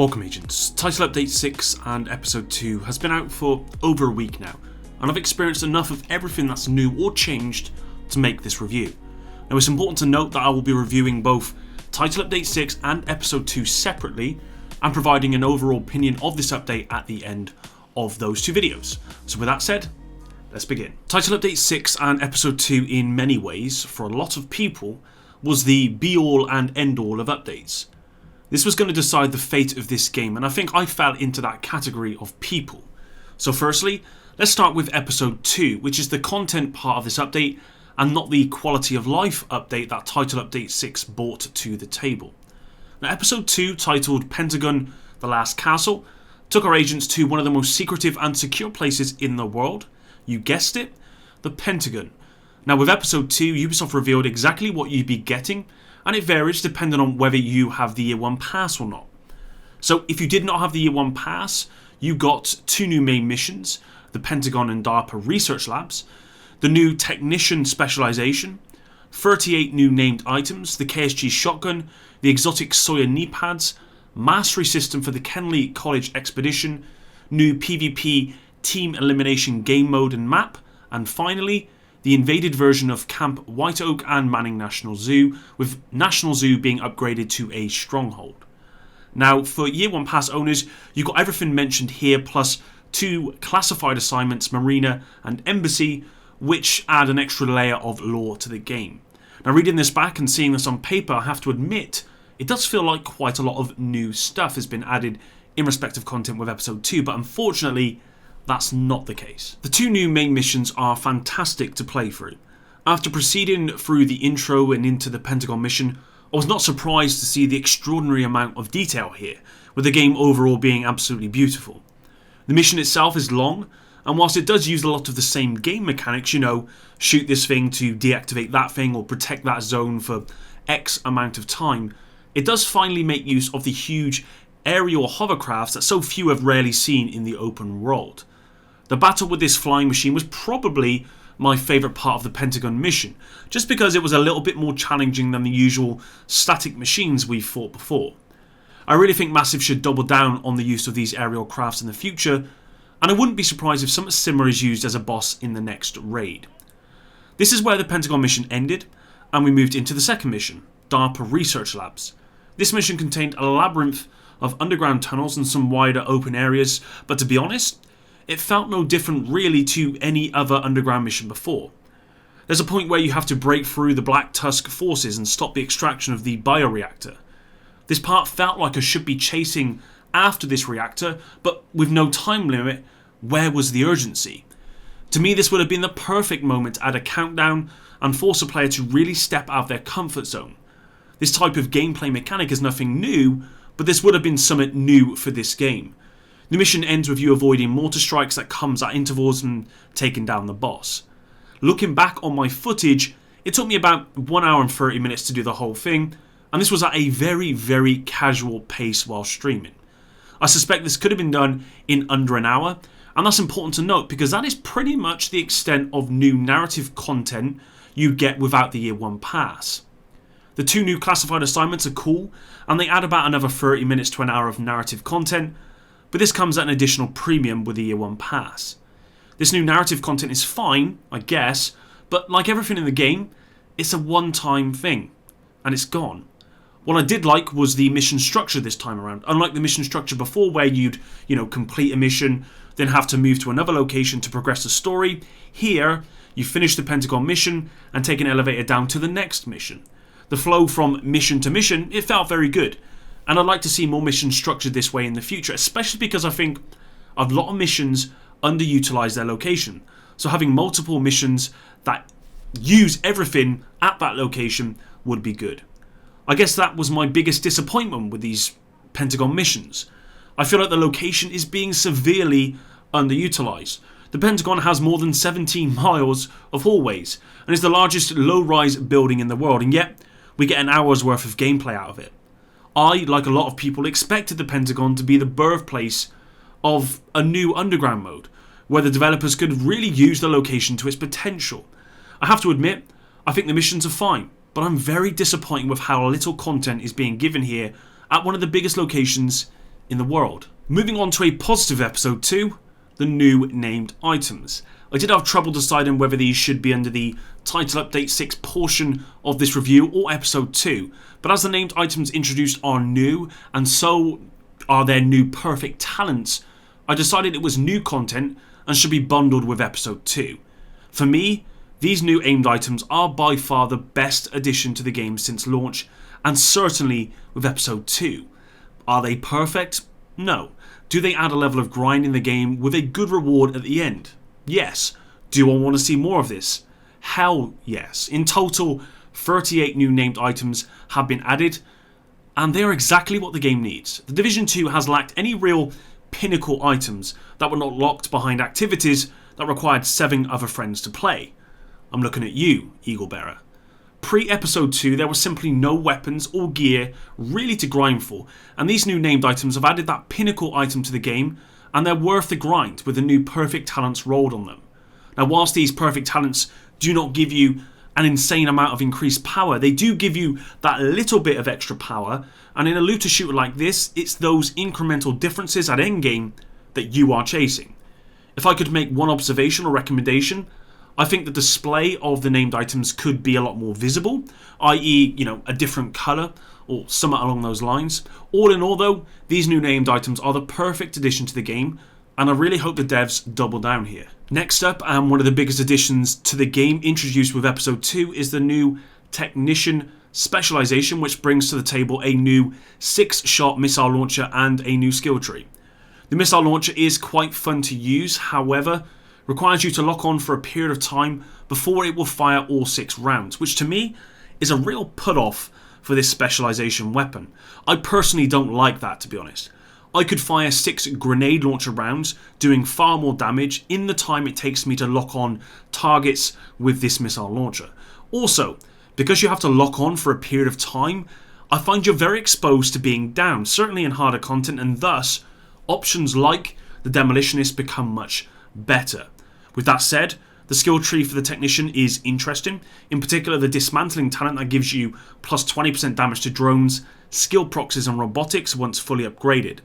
Welcome agents, Title Update 6 and Episode 2 has been out for over a week now, and I've experienced enough of everything that's new or changed to make this review. Now it's important to note that I will be reviewing both Title Update 6 and Episode 2 separately, and providing an overall opinion of this update at the end of those two videos. So with that said, let's begin. Title Update 6 and Episode 2 in many ways, for a lot of people, was the be-all and end-all of updates. This was going to decide the fate of this game, and I think I fell into that category of people. So firstly, let's start with Episode 2, which is the content part of this update, and not the quality of life update that Title Update 6 brought to the table. Now Episode 2, titled Pentagon: The Last Castle, took our agents to one of the most secretive and secure places in the world. You guessed it, the Pentagon. Now with Episode 2, Ubisoft revealed exactly what you'd be getting, and it varies depending on whether you have the Year 1 pass or not. So if you did not have the Year 1 pass, you got two new main missions, the Pentagon and DARPA research labs, the new technician specialization, 38 new named items, the KSG shotgun, the exotic Sawyer Kneepads, mastery system for the Kenley College expedition, new PvP team elimination game mode and map, and finally, the invaded version of Camp White Oak and Manning National Zoo, with National Zoo being upgraded to a stronghold. Now, for Year 1 Pass owners, you got everything mentioned here, plus two classified assignments, Marina and Embassy, which add an extra layer of lore to the game. Now, reading this back and seeing this on paper, I have to admit, it does feel like quite a lot of new stuff has been added in respect of content with Episode 2, but unfortunately, that's not the case. The two new main missions are fantastic to play through. After proceeding through the intro and into the Pentagon mission, I was not surprised to see the extraordinary amount of detail here, with the game overall being absolutely beautiful. The mission itself is long, and whilst it does use a lot of the same game mechanics, shoot this thing to deactivate that thing or protect that zone for X amount of time, it does finally make use of the huge aerial hovercrafts that so few have rarely seen in the open world. The battle with this flying machine was probably my favourite part of the Pentagon mission, just because it was a little bit more challenging than the usual static machines we've fought before. I really think Massive should double down on the use of these aerial crafts in the future, and I wouldn't be surprised if something similar is used as a boss in the next raid. This is where the Pentagon mission ended, and we moved into the second mission, DARPA Research Labs. This mission contained a labyrinth of underground tunnels and some wider open areas, but to be honest, it felt no different really to any other underground mission before. There's a point where you have to break through the Black Tusk forces and stop the extraction of the bioreactor. This part felt like I should be chasing after this reactor, but with no time limit, where was the urgency? To me, this would have been the perfect moment to add a countdown and force a player to really step out of their comfort zone. This type of gameplay mechanic is nothing new, but this would have been something new for this game. The mission ends with you avoiding mortar strikes that comes at intervals and taking down the boss. Looking back on my footage, it took me about 1 hour and 30 minutes to do the whole thing, and this was at a very, very casual pace while streaming. I suspect this could have been done in under an hour, and that's important to note because that is pretty much the extent of new narrative content you get without the Year 1 pass. The two new classified assignments are cool, and they add about another 30 minutes to an hour of narrative content, but this comes at an additional premium with the Year 1 pass. This new narrative content is fine, I guess, but like everything in the game, it's a one-time thing, and it's gone. What I did like was the mission structure this time around. Unlike the mission structure before where you'd, complete a mission, then have to move to another location to progress the story, here, you finish the Pentagon mission and take an elevator down to the next mission. The flow from mission to mission, it felt very good. And I'd like to see more missions structured this way in the future, especially because I think a lot of missions underutilise their location. So having multiple missions that use everything at that location would be good. I guess that was my biggest disappointment with these Pentagon missions. I feel like the location is being severely underutilised. The Pentagon has more than 17 miles of hallways and is the largest low-rise building in the world, and yet we get an hour's worth of gameplay out of it. I, like a lot of people, expected the Pentagon to be the birthplace of a new underground mode, where the developers could really use the location to its potential. I have to admit, I think the missions are fine, but I'm very disappointed with how little content is being given here at one of the biggest locations in the world. Moving on to a positive episode 2, the new named items. I did have trouble deciding whether these should be under the Title Update 6 portion of this review or episode 2, but as the named items introduced are new, and so are their new perfect talents, I decided it was new content and should be bundled with episode 2. For me, these new aimed items are by far the best addition to the game since launch, and certainly with episode 2. Are they perfect? No. Do they add a level of grind in the game with a good reward at the end? Yes. Do I want to see more of this? Hell yes. In total, 38 new named items have been added, and they are exactly what the game needs. The Division 2 has lacked any real pinnacle items that were not locked behind activities that required 7 other friends to play. I'm looking at you, Eagle Bearer. Pre-episode 2 there was simply no weapons or gear really to grind for, and these new named items have added that pinnacle item to the game, and they're worth the grind with the new perfect talents rolled on them. Now whilst these perfect talents do not give you an insane amount of increased power, they do give you that little bit of extra power, and in a looter shooter like this, it's those incremental differences at endgame that you are chasing. If I could make one observation or recommendation, I think the display of the named items could be a lot more visible, i.e., a different colour or something along those lines. All in all though, these new named items are the perfect addition to the game, and I really hope the devs double down here. Next up, and one of the biggest additions to the game introduced with episode 2 is the new Technician specialisation, which brings to the table a new 6-shot missile launcher and a new skill tree. The missile launcher is quite fun to use, however, requires you to lock on for a period of time before it will fire all 6 rounds, which to me is a real put-off for this specialisation weapon. I personally don't like that, to be honest. I could fire 6 grenade launcher rounds, doing far more damage in the time it takes me to lock on targets with this missile launcher. Also, because you have to lock on for a period of time, I find you're very exposed to being down, certainly in harder content, and thus options like the Demolitionist become much better. With that said, the skill tree for the Technician is interesting, in particular the Dismantling talent that gives you plus 20% damage to drones, skill proxies and robotics once fully upgraded.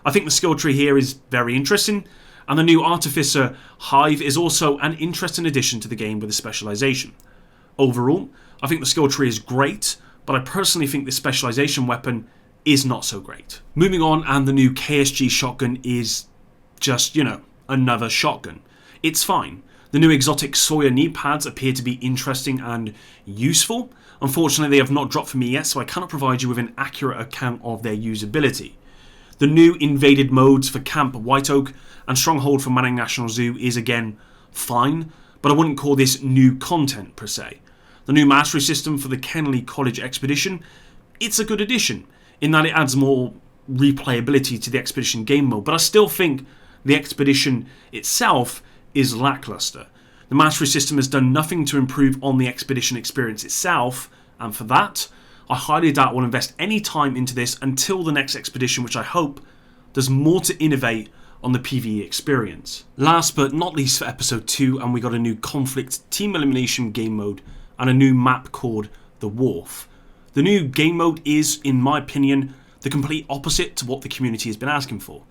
I think the skill tree here is very interesting, and the new Artificer Hive is also an interesting addition to the game with the specialisation. Overall, I think the skill tree is great, but I personally think the specialisation weapon is not so great. Moving on, and the new KSG shotgun is just, another shotgun. It's fine. The new exotic Sawyer Kneepads appear to be interesting and useful. Unfortunately, they have not dropped for me yet, so I cannot provide you with an accurate account of their usability. The new invaded modes for Camp White Oak and Stronghold for Manning National Zoo is again fine, but I wouldn't call this new content per se. The new mastery system for the Kenley College Expedition, it's a good addition in that it adds more replayability to the Expedition game mode, but I still think the Expedition itself is lackluster. The mastery system has done nothing to improve on the Expedition experience itself, and for that, I highly doubt we'll invest any time into this until the next Expedition, which I hope does more to innovate on the PvE experience. Last but not least for episode 2, and we got a new conflict team elimination game mode and a new map called The Wharf. The new game mode is, in my opinion, the complete opposite to what the community has been asking for.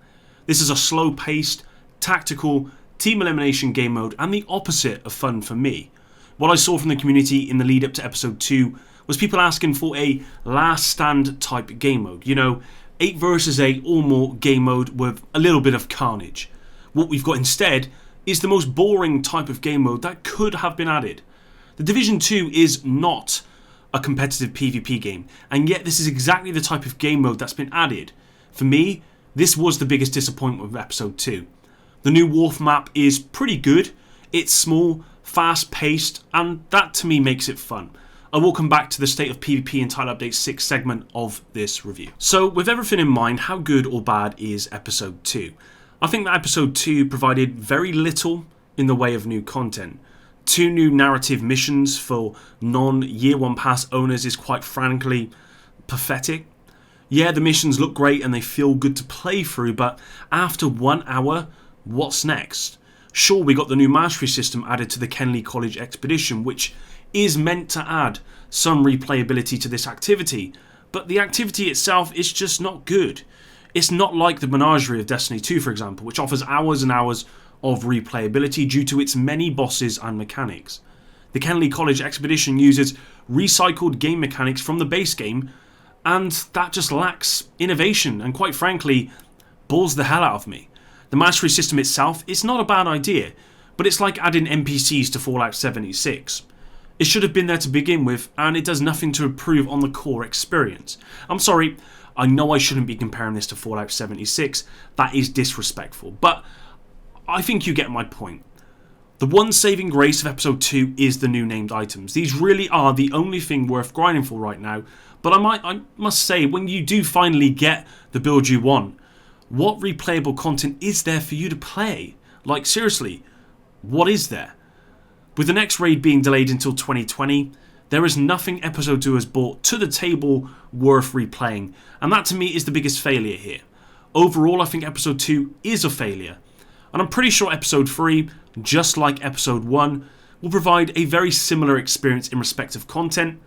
This is a slow-paced, tactical team elimination game mode and the opposite of fun for me. What I saw from the community in the lead up to episode 2 was people asking for a last stand type game mode. 8 versus 8 or more game mode with a little bit of carnage. What we've got instead is the most boring type of game mode that could have been added. The Division 2 is not a competitive PvP game, and yet this is exactly the type of game mode that's been added. For me, this was the biggest disappointment with episode 2. The new Wharf map is pretty good. It's small, fast paced, and that to me makes it fun. I will come back to the State of PvP in Title Update 6 segment of this review. So with everything in mind, how good or bad is episode 2? I think that episode 2 provided very little in the way of new content. 2 new narrative missions for non-Year 1 Pass owners is quite frankly pathetic. Yeah, the missions look great and they feel good to play through, but after 1 hour, what's next? Sure, we got the new mastery system added to the Kenley College Expedition, which is meant to add some replayability to this activity, but the activity itself is just not good. It's not like the Menagerie of Destiny 2, for example, which offers hours and hours of replayability due to its many bosses and mechanics. The Kenley College Expedition uses recycled game mechanics from the base game, and that just lacks innovation and, quite frankly, bores the hell out of me. The mastery system itself is not a bad idea, but it's like adding NPCs to Fallout 76. It should have been there to begin with, and it does nothing to improve on the core experience. I'm sorry, I know I shouldn't be comparing this to Fallout 76, that is disrespectful, but I think you get my point. The one saving grace of episode 2 is the new named items. These really are the only thing worth grinding for right now, but I must say, when you do finally get the build you want, what replayable content is there for you to play? Like, seriously, what is there? With the next raid being delayed until 2020, there is nothing episode 2 has brought to the table worth replaying, and that to me is the biggest failure here. Overall, I think episode 2 is a failure, and I'm pretty sure episode 3, just like episode 1, will provide a very similar experience in respect of content,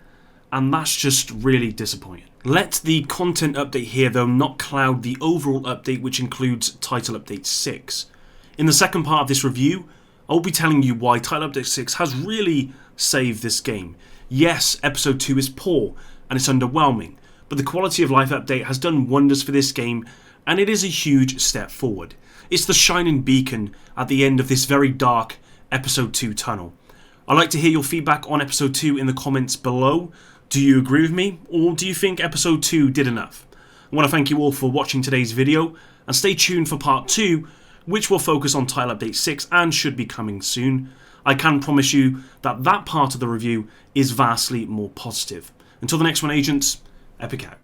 and that's just really disappointing. Let the content update here though not cloud the overall update, which includes Title Update 6. In the second part of this review, I'll be telling you why Title Update 6 has really saved this game. Yes, episode 2 is poor and it's underwhelming, but the quality of life update has done wonders for this game, and it is a huge step forward. It's the shining beacon at the end of this very dark episode 2 tunnel. I'd like to hear your feedback on episode 2 in the comments below. Do you agree with me, or do you think episode 2 did enough? I want to thank you all for watching today's video, and stay tuned for part 2, which will focus on Title Update 6 and should be coming soon. I can promise you that that part of the review is vastly more positive. Until the next one, agents, Epic out.